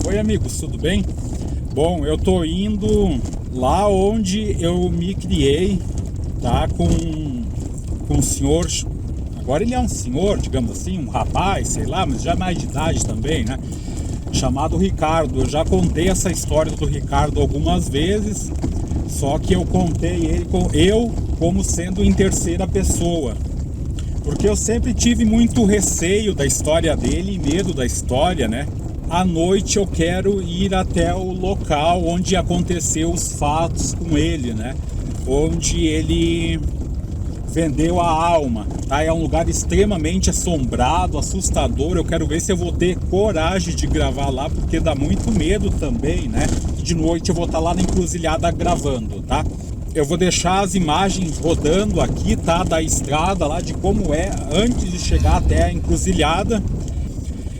Oi amigos, tudo bem? Bom, eu tô indo lá onde eu me criei, tá? Com um senhor, agora ele é um senhor, digamos assim, um rapaz, sei lá, mas já mais de idade também, né? Chamado Ricardo. Eu já contei essa história do Ricardo algumas vezes, só que eu contei ele como sendo em terceira pessoa. Porque eu sempre tive muito receio da história dele e medo da história, né? À noite eu quero ir até o local onde aconteceu os fatos com ele, né? Onde ele vendeu a alma, tá? É um lugar extremamente assombrado, assustador. Eu quero ver se eu vou ter coragem de gravar lá, porque dá muito medo também, né? E de noite eu vou estar lá na encruzilhada gravando, tá? Eu vou deixar as imagens rodando aqui, tá? Da estrada lá, de como é antes de chegar até a encruzilhada.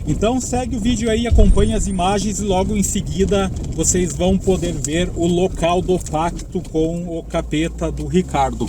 Então segue o vídeo aí, acompanhe as imagens e logo em seguida vocês vão poder ver o local do pacto com o capeta do Ricardo.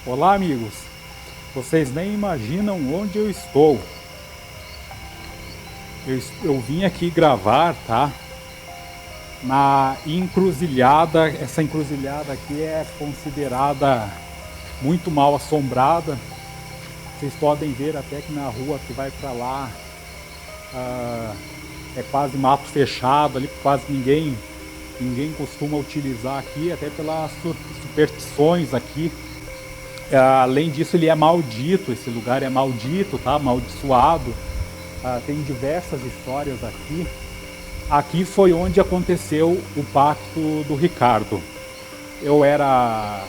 Olá amigos, vocês nem imaginam onde eu estou. Eu vim aqui gravar, tá? Na encruzilhada. Essa encruzilhada aqui é considerada muito mal assombrada. Vocês podem ver até que na rua que vai para lá é quase mato fechado ali, quase ninguém costuma utilizar aqui, até pelas superstições aqui. Além disso, ele é maldito, esse lugar é maldito, tá? Amaldiçoado. Tem diversas histórias aqui. Aqui foi onde aconteceu o pacto do Ricardo. Eu era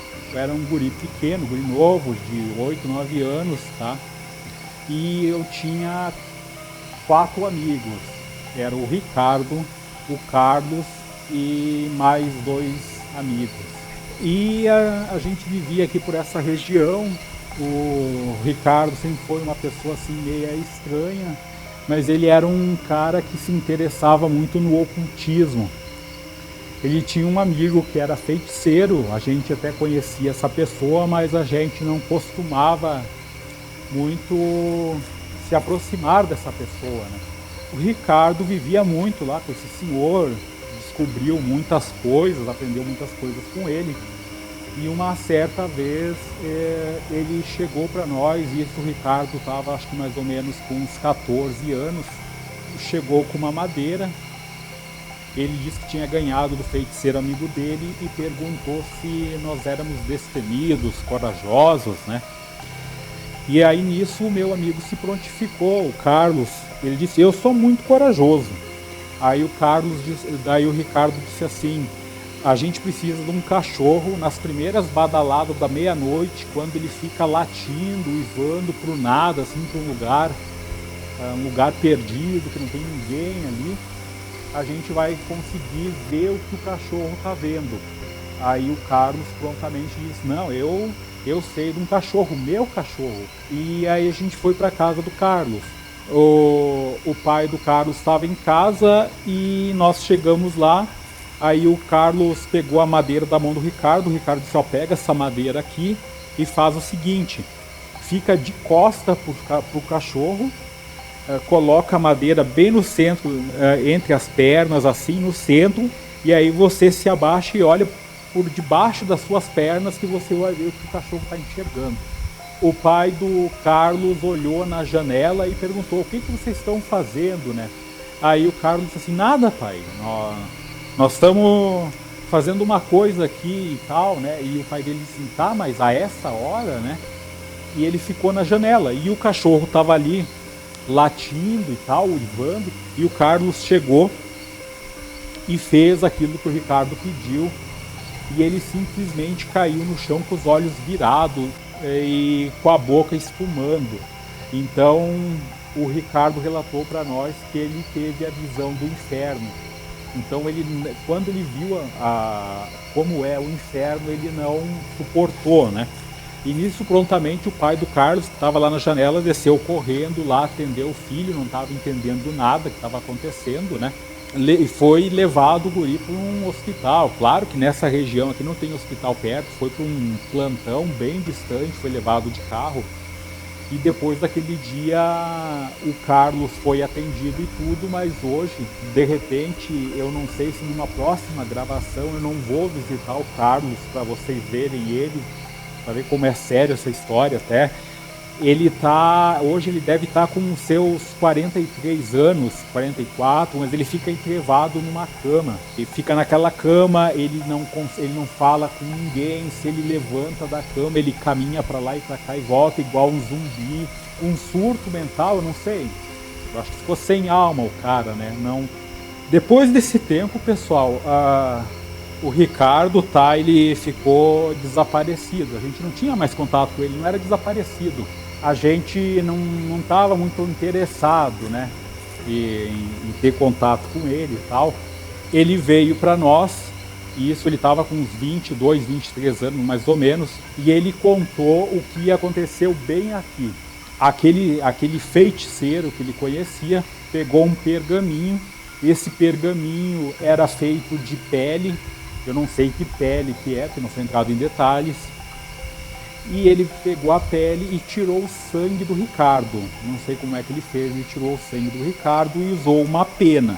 um guri pequeno, guri novo, de 8, 9 anos, tá? E eu tinha 4 amigos. Era o Ricardo, o Carlos e mais 2 amigos. E a gente vivia aqui por essa região. O Ricardo sempre foi uma pessoa assim meia estranha, mas ele era um cara que se interessava muito no ocultismo. Ele tinha um amigo que era feiticeiro, a gente até conhecia essa pessoa, mas a gente não costumava muito se aproximar dessa pessoa, né? O Ricardo vivia muito lá com esse senhor, descobriu muitas coisas, aprendeu muitas coisas com ele. E uma certa vez ele chegou para nós, e o Ricardo estava acho que mais ou menos com uns 14 anos, chegou com uma madeira. Ele disse que tinha ganhado do feiticeiro amigo dele e perguntou se nós éramos destemidos, corajosos, né? E aí nisso o meu amigo se prontificou, o Carlos. Ele disse: eu sou muito corajoso. Aí daí o Ricardo disse assim: a gente precisa de um cachorro nas primeiras badaladas da meia-noite, quando ele fica latindo, uivando pro nada, assim, para um lugar perdido, que não tem ninguém ali, a gente vai conseguir ver o que o cachorro tá vendo. Aí o Carlos prontamente disse: não, eu sei de um cachorro, meu cachorro. E aí a gente foi para casa do Carlos. O pai do Carlos estava em casa e nós chegamos lá. Aí o Carlos pegou a madeira da mão do Ricardo. O Ricardo disse: ó, pega essa madeira aqui e faz o seguinte: fica de costa pro cachorro, coloca a madeira bem no centro, entre as pernas, assim, no centro, e aí você se abaixa e olha por debaixo das suas pernas, que você vai ver o que o cachorro está enxergando. O pai do Carlos olhou na janela e perguntou: o que vocês estão fazendo, né? Aí o Carlos disse assim: nada, pai, nós estamos fazendo uma coisa aqui e tal, né? E o pai dele disse: tá, mas a essa hora, né? E ele ficou na janela e o cachorro estava ali latindo e tal, uivando, e o Carlos chegou e fez aquilo que o Ricardo pediu, e ele simplesmente caiu no chão com os olhos virados e com a boca espumando. Então o Ricardo relatou para nós que ele teve a visão do inferno. Então quando ele viu como é o inferno, ele não suportou, né? E nisso prontamente o pai do Carlos, que estava lá na janela, desceu correndo lá, atendeu o filho, não estava entendendo nada que estava acontecendo, né? E foi levado o guri para um hospital. Claro que nessa região aqui não tem hospital perto, foi para um plantão bem distante, foi levado de carro. E depois daquele dia o Carlos foi atendido e tudo, mas hoje, de repente, eu não sei se numa próxima gravação eu não vou visitar o Carlos para vocês verem ele, para ver como é sério essa história até. Hoje ele deve estar com seus 43 anos, 44, mas ele fica entrevado numa cama. Ele fica naquela cama, ele não fala com ninguém. Se ele levanta da cama, ele caminha para lá e para cá e volta igual um zumbi. Um surto mental, eu não sei. Eu acho que ficou sem alma o cara, né? Não. Depois desse tempo, pessoal, o Ricardo, ele ficou desaparecido. A gente não tinha mais contato com ele, não era desaparecido. A gente não estava muito interessado, né, em ter contato com ele e tal. Ele veio para nós, e isso ele estava com uns 22, 23 anos mais ou menos, e ele contou o que aconteceu bem aqui. Aquele feiticeiro que ele conhecia pegou um pergaminho. Esse pergaminho era feito de pele, eu não sei que pele que é, porque não foi entrado em detalhes. E ele pegou a pele e tirou o sangue do Ricardo. Não sei como é que ele fez, ele tirou o sangue do Ricardo e usou uma pena.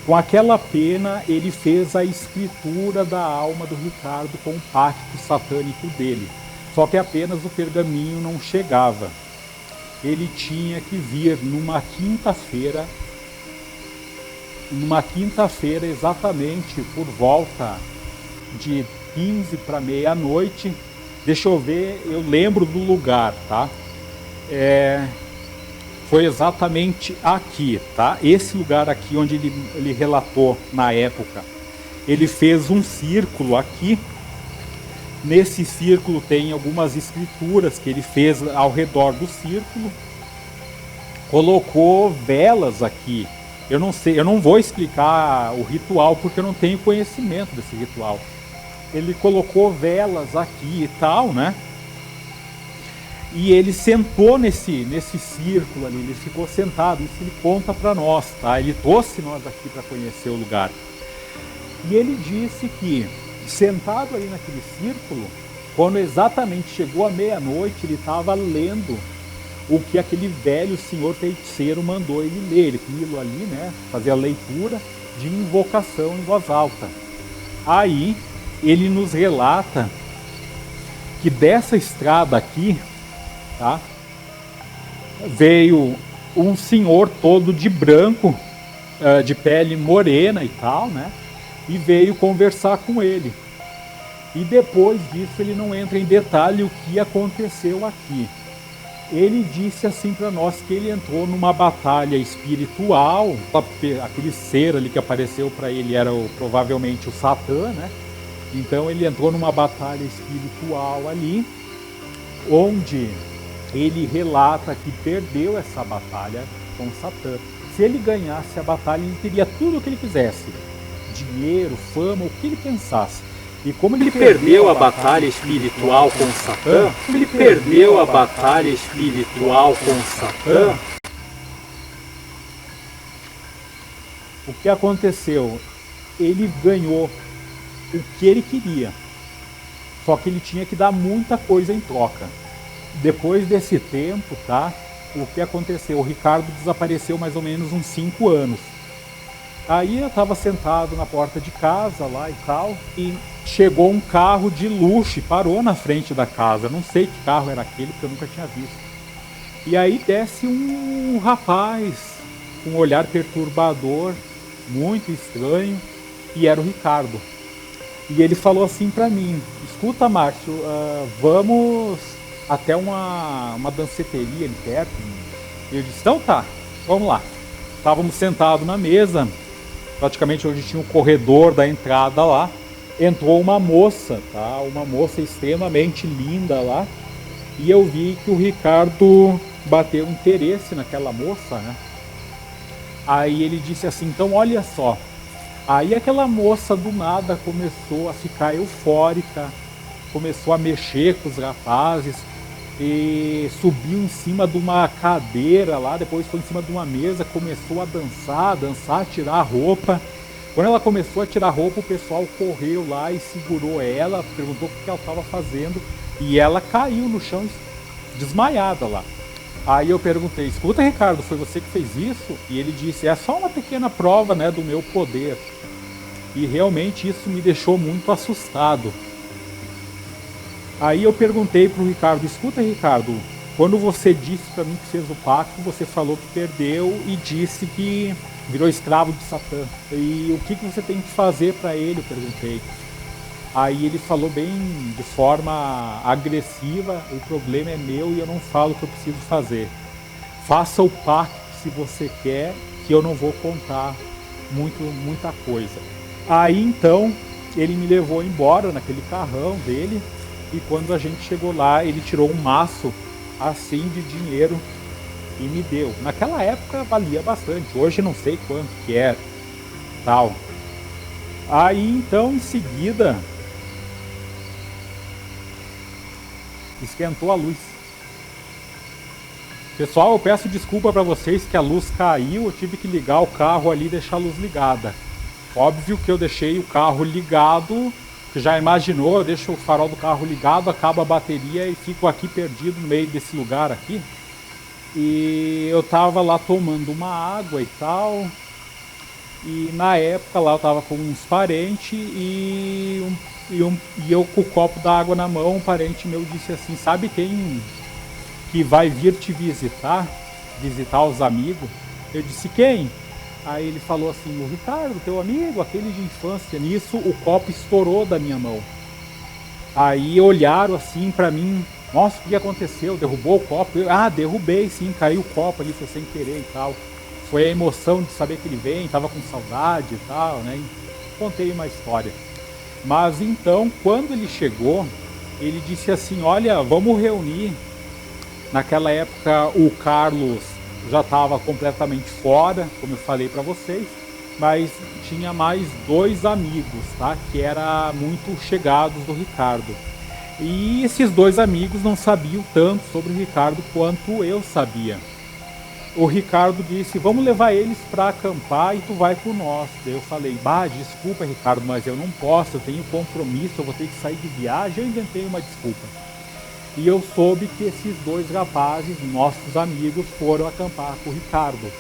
Com aquela pena ele fez a escritura da alma do Ricardo com o pacto satânico dele. Só que apenas o pergaminho não chegava. Ele tinha que vir numa quinta-feira exatamente por volta de 15 para meia-noite. Deixa eu ver, eu lembro do lugar, tá? Foi exatamente aqui, tá? Esse lugar aqui onde ele relatou na época. Ele fez um círculo aqui. Nesse círculo tem algumas escrituras que ele fez ao redor do círculo. Colocou velas aqui. Eu não sei, eu não vou explicar o ritual porque eu não tenho conhecimento desse ritual. Ele colocou velas aqui e tal, né? E ele sentou nesse círculo ali, ele ficou sentado, isso ele conta para nós, tá? Ele trouxe nós aqui para conhecer o lugar. E ele disse que, sentado ali naquele círculo, quando exatamente chegou a meia-noite, ele estava lendo o que aquele velho senhor feiticeiro mandou ele ler. Ele aquilo ali, né? Fazer a leitura de invocação em voz alta. Aí ele nos relata que dessa estrada aqui, tá, veio um senhor todo de branco, de pele morena e tal, né? E veio conversar com ele. E depois disso ele não entra em detalhe o que aconteceu aqui. Ele disse assim para nós que ele entrou numa batalha espiritual. Aquele ser ali que apareceu para ele era provavelmente o Satã, né? Então ele entrou numa batalha espiritual ali, onde ele relata que perdeu essa batalha com Satã. Se ele ganhasse a batalha, ele teria tudo o que ele quisesse: dinheiro, fama, o que ele pensasse. E como ele perdeu a batalha espiritual com Satã, o que aconteceu? Ele ganhou o que ele queria, só que ele tinha que dar muita coisa em troca. Depois desse tempo, tá? O que aconteceu? O Ricardo desapareceu mais ou menos uns 5 anos. Aí eu estava sentado na porta de casa lá e tal, e chegou um carro de luxo e parou na frente da casa. Não sei que carro era aquele, porque eu nunca tinha visto. E aí desce um rapaz com um olhar perturbador, muito estranho, e era o Ricardo. E ele falou assim pra mim: escuta, Márcio, vamos até uma danceteria ali perto. E eu disse: então tá, vamos lá. Estávamos sentados na mesa, praticamente onde tinha um corredor da entrada lá. Entrou uma moça, tá? Uma moça extremamente linda lá. E eu vi que o Ricardo bateu interesse naquela moça, né? Aí ele disse assim: então olha só. Aí aquela moça do nada começou a ficar eufórica, começou a mexer com os rapazes e subiu em cima de uma cadeira lá, depois foi em cima de uma mesa, começou a dançar, tirar a roupa. Quando ela começou a tirar a roupa, o pessoal correu lá e segurou ela, perguntou o que ela estava fazendo, e ela caiu no chão desmaiada lá. Aí eu perguntei: escuta, Ricardo, foi você que fez isso? E ele disse: é só uma pequena prova, né, do meu poder. E realmente isso me deixou muito assustado. Aí eu perguntei pro Ricardo: escuta, Ricardo, quando você disse para mim que fez o pacto, você falou que perdeu e disse que virou escravo de Satã. E o que você tem que fazer para ele? Eu perguntei. Aí ele falou bem de forma agressiva: o problema é meu e eu não falo o que eu preciso fazer. Faça o pacto se você quer, que eu não vou contar muita coisa. Aí então ele me levou embora naquele carrão dele, e quando a gente chegou lá, ele tirou um maço assim de dinheiro e me deu. Naquela época valia bastante, hoje não sei quanto que era, tal. Aí então em seguida esquentou a luz. Pessoal, eu peço desculpa para vocês que a luz caiu, eu tive que ligar o carro ali e deixar a luz ligada. Óbvio que eu deixei o carro ligado, que já imaginou, eu deixo o farol do carro ligado, acaba a bateria e fico aqui perdido no meio desse lugar aqui. E eu tava lá tomando uma água e tal, e na época lá eu tava com uns parentes e eu com o copo d'água na mão. Um parente meu disse assim: sabe quem que vai vir te visitar os amigos? Eu disse: quem? Aí ele falou assim: o Ricardo, teu amigo, aquele de infância. Nisso o copo estourou da minha mão. Aí olharam assim pra mim: nossa, o que aconteceu? Derrubou o copo? Derrubei sim, caiu o copo ali, foi sem querer e tal. Foi a emoção de saber que ele vem, tava com saudade e tal, né? E contei uma história. Mas então, quando ele chegou, ele disse assim: olha, vamos reunir. Naquela época o Carlos já estava completamente fora, como eu falei para vocês, mas tinha mais 2 amigos, tá? Que eram muito chegados do Ricardo. E esses 2 amigos não sabiam tanto sobre o Ricardo quanto eu sabia. O Ricardo disse: vamos levar eles para acampar e tu vai com nós. Daí eu falei: desculpa, Ricardo, mas eu não posso, eu tenho compromisso, eu vou ter que sair de viagem. Eu inventei uma desculpa. E eu soube que esses 2 rapazes, nossos amigos, foram acampar com o Ricardo.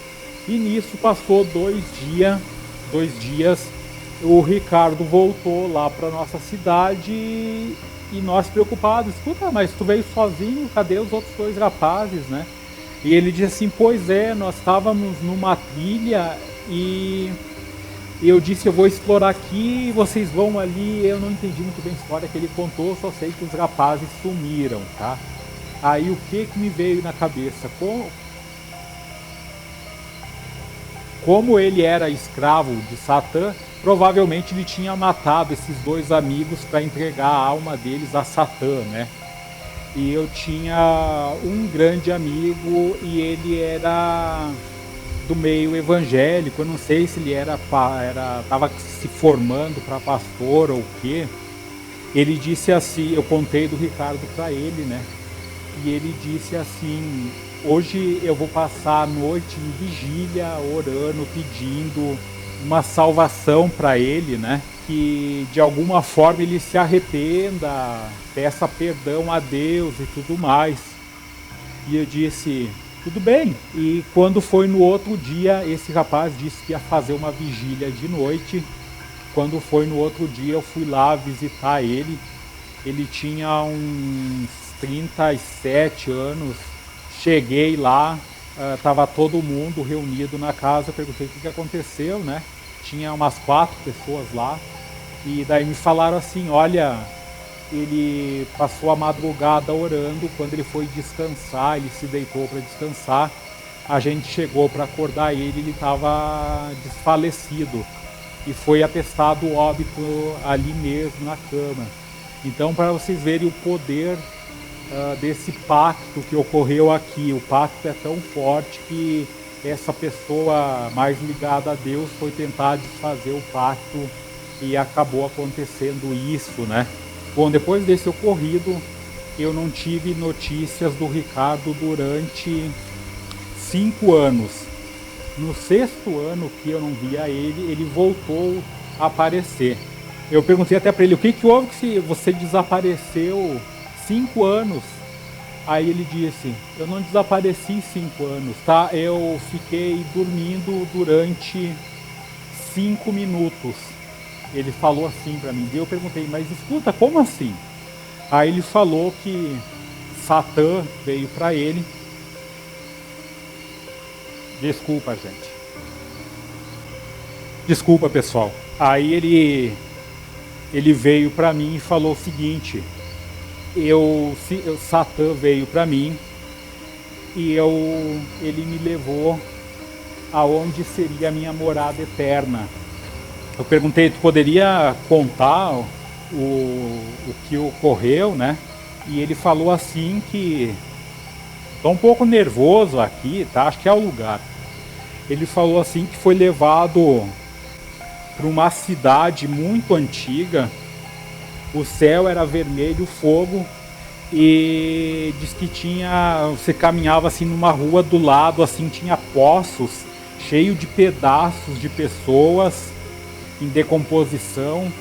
E nisso passou 2 dias, o Ricardo voltou lá para nossa cidade e nós preocupados: escuta, mas tu veio sozinho, cadê os outros 2 rapazes, né? E ele disse assim: pois é, nós estávamos numa trilha e eu disse: eu vou explorar aqui, vocês vão ali. Eu não entendi muito bem a história que ele contou, só sei que os rapazes sumiram, tá? Aí o que me veio na cabeça? Como ele era escravo de Satã, provavelmente ele tinha matado esses dois amigos para entregar a alma deles a Satã, né? E eu tinha um grande amigo e ele era do meio evangélico. Eu não sei se ele estava se formando para pastor ou o quê. Ele disse assim, eu contei do Ricardo para ele, né? E ele disse assim: hoje eu vou passar a noite em vigília, orando, pedindo uma salvação para ele, né? Que de alguma forma ele se arrependa, peça perdão a Deus e tudo mais. E eu disse: tudo bem. E quando foi no outro dia, esse rapaz disse que ia fazer uma vigília de noite. Quando foi no outro dia, eu fui lá visitar ele. Ele tinha uns 37 anos. Cheguei lá, estava todo mundo reunido na casa. Perguntei o que aconteceu, né? Tinha umas 4 pessoas lá. E daí me falaram assim: olha, ele passou a madrugada orando. Quando ele foi descansar, ele se deitou para descansar. A gente chegou para acordar ele estava desfalecido. E foi atestado óbito ali mesmo na cama. Então, para vocês verem o poder desse pacto que ocorreu aqui, o pacto é tão forte que essa pessoa mais ligada a Deus foi tentar desfazer o pacto e acabou acontecendo isso, né? Bom, depois desse ocorrido, eu não tive notícias do Ricardo durante 5 anos. No 6º ano que eu não via ele, ele voltou a aparecer. Eu perguntei até para ele: o que houve que você desapareceu 5 anos? Aí ele disse: eu não desapareci 5 anos, tá? Eu fiquei dormindo durante 5 minutos. Ele falou assim para mim. Eu perguntei: mas escuta, como assim? Aí ele falou que Satã veio para ele. Desculpa, gente. Desculpa, pessoal. Aí ele veio para mim e falou o seguinte: Satã veio para mim e ele me levou aonde seria a minha morada eterna. Eu perguntei: tu poderia contar o que ocorreu, né? E ele falou assim que... Estou um pouco nervoso aqui, tá? Acho que é o lugar. Ele falou assim que foi levado para uma cidade muito antiga. O céu era vermelho, fogo, e diz que você caminhava assim numa rua, do lado assim tinha poços cheio de pedaços de pessoas em decomposição.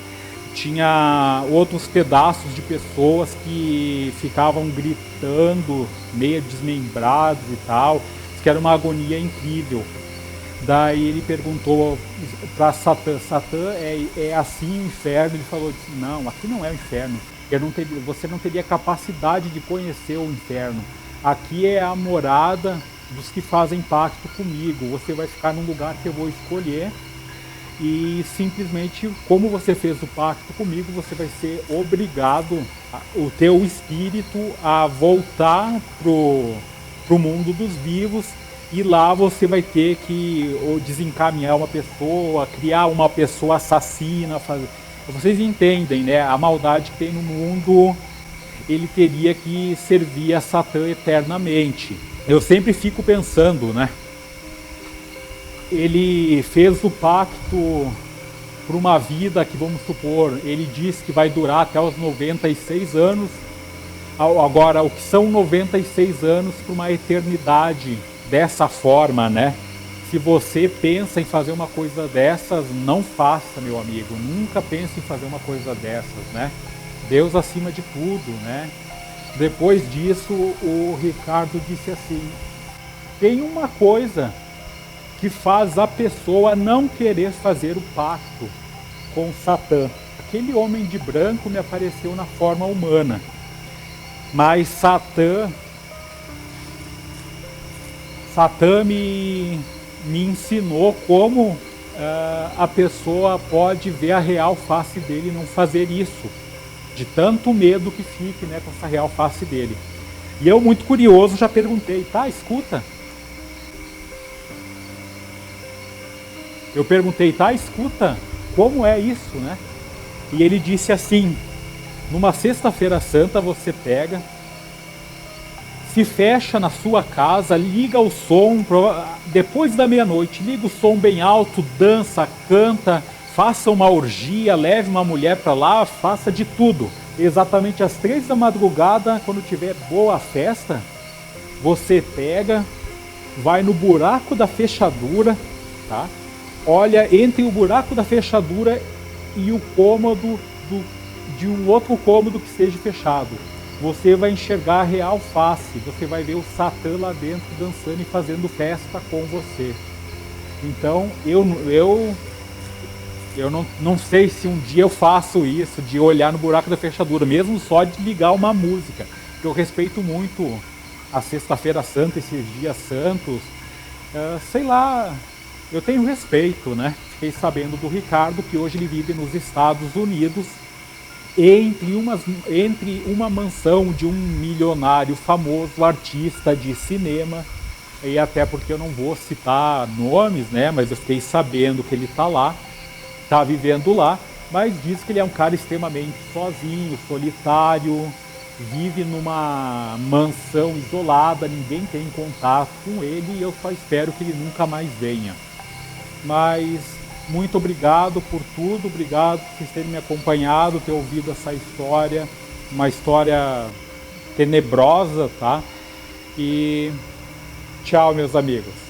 Tinha outros pedaços de pessoas que ficavam gritando, meio desmembrados e tal. Diz que era uma agonia incrível. Daí ele perguntou para Satã: Satã, é assim o inferno? Ele falou: não, aqui não é o inferno. Você não teria capacidade de conhecer o inferno. Aqui é a morada dos que fazem pacto comigo. Você vai ficar num lugar que eu vou escolher. E simplesmente, como você fez o pacto comigo, você vai ser obrigado, o teu espírito, a voltar pro mundo dos vivos. E lá você vai ter que desencaminhar uma pessoa, criar uma pessoa assassina. Vocês entendem, né? A maldade que tem no mundo. Ele teria que servir a Satã eternamente. Eu sempre fico pensando, né? Ele fez o pacto por uma vida que, vamos supor, ele diz que vai durar até os 96 anos. Agora, o que são 96 anos para uma eternidade dessa forma, né? Se você pensa em fazer uma coisa dessas, não faça, meu amigo. Nunca pense em fazer uma coisa dessas, né? Deus acima de tudo, né? Depois disso, o Ricardo disse assim: tem uma coisa que faz a pessoa não querer fazer o pacto com Satã. Aquele homem de branco me apareceu na forma humana, mas Satã me ensinou como a pessoa pode ver a real face dele e não fazer isso, de tanto medo que fique, né, com essa real face dele. E eu, muito curioso, já perguntei, tá, escuta. Eu perguntei, tá, escuta, como é isso, né? E ele disse assim, numa sexta-feira santa você pega, se fecha na sua casa, liga o som, depois da meia-noite, liga o som bem alto, dança, canta, faça uma orgia, leve uma mulher para lá, faça de tudo. Exatamente às 3 da madrugada, quando tiver boa festa, você pega, vai no buraco da fechadura, tá? Olha entre o buraco da fechadura e o cômodo de um outro cômodo que esteja fechado. Você vai enxergar a real face, você vai ver o Satã lá dentro dançando e fazendo festa com você. Então eu não sei se um dia eu faço isso, de olhar no buraco da fechadura, mesmo só de ligar uma música. Eu respeito muito a Sexta-feira Santa, esses dias santos. Sei lá, eu tenho respeito, né? Fiquei sabendo do Ricardo que hoje ele vive nos Estados Unidos, entre uma mansão de um milionário famoso, artista de cinema, e até porque eu não vou citar nomes, né? Mas eu fiquei sabendo que ele está lá, está vivendo lá, mas diz que ele é um cara extremamente sozinho, solitário, vive numa mansão isolada, ninguém tem contato com ele e eu só espero que ele nunca mais venha. Mas muito obrigado por tudo, obrigado por vocês terem me acompanhado, ter ouvido essa história, uma história tenebrosa, tá? E tchau, meus amigos.